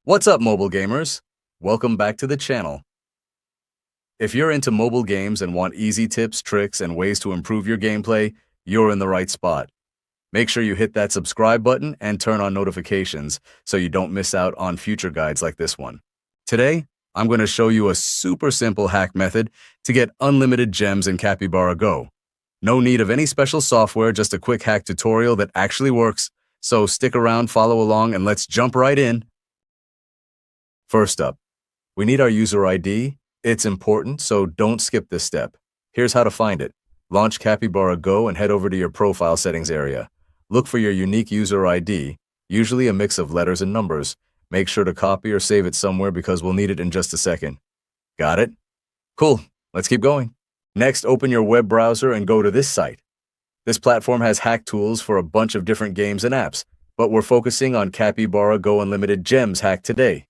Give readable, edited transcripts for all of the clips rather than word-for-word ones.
What's up, mobile gamers? Welcome back to the channel. If you're into mobile games and want easy tips, tricks, and ways to improve your gameplay, you're in the right spot. Make sure you hit that subscribe button and turn on notifications so you don't miss out on future guides like this one. Today, I'm going to show you a super simple hack method to get unlimited gems in Capybara Go. No need of any special software, just a quick hack tutorial that actually works. So stick around, follow along, and let's jump right in. First up, we need our user ID. It's important, so don't skip this step. Here's how to find it. Launch Capybara Go and head over to your profile settings area. Look for your unique user ID, usually a mix of letters and numbers. Make sure to copy or save it somewhere because we'll need it in just a second. Got it? Cool, let's keep going. Next, open your web browser and go to this site. This platform has hack tools for a bunch of different games and apps, but we're focusing on Capybara Go Unlimited Gems hack today.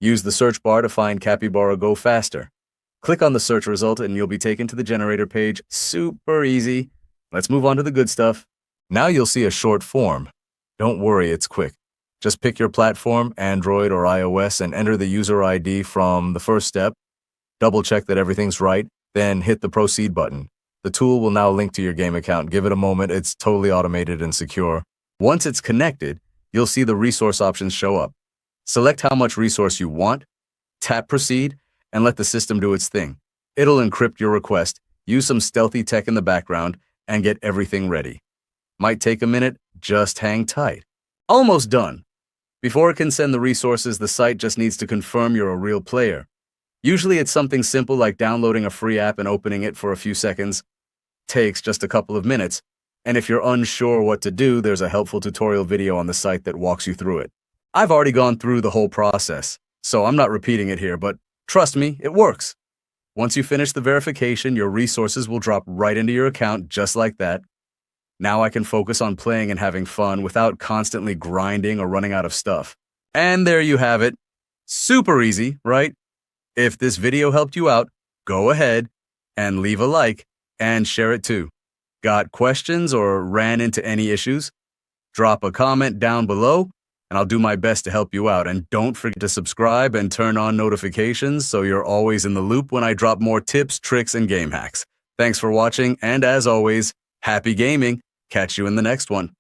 Use the search bar to find Capybara Go faster. Click on the search result and you'll be taken to the generator page. Super easy. Let's move on to the good stuff. Now you'll see a short form. Don't worry, it's quick. Just pick your platform, Android or iOS, and enter the user ID from the first step. Double check that everything's right, then hit the proceed button. The tool will now link to your game account. Give it a moment, it's totally automated and secure. Once it's connected, you'll see the resource options show up. Select how much resource you want, tap proceed, and let the system do its thing. It'll encrypt your request, use some stealthy tech in the background, and get everything ready. Might take a minute, just hang tight. Almost done. Before it can send the resources, the site just needs to confirm you're a real player. Usually it's something simple like downloading a free app and opening it for a few seconds. Takes just a couple of minutes. And if you're unsure what to do, there's a helpful tutorial video on the site that walks you through it. I've already gone through the whole process, so I'm not repeating it here, but trust me, it works. Once you finish the verification, your resources will drop right into your account just like that. Now I can focus on playing and having fun without constantly grinding or running out of stuff. And there you have it. Super easy, right? If this video helped you out, go ahead and leave a like and share it too. Got questions or ran into any issues? Drop a comment down below and I'll do my best to help you out. And don't forget to subscribe and turn on notifications so you're always in the loop when I drop more tips, tricks, and game hacks. Thanks for watching, and as always, happy gaming. Catch you in the next one.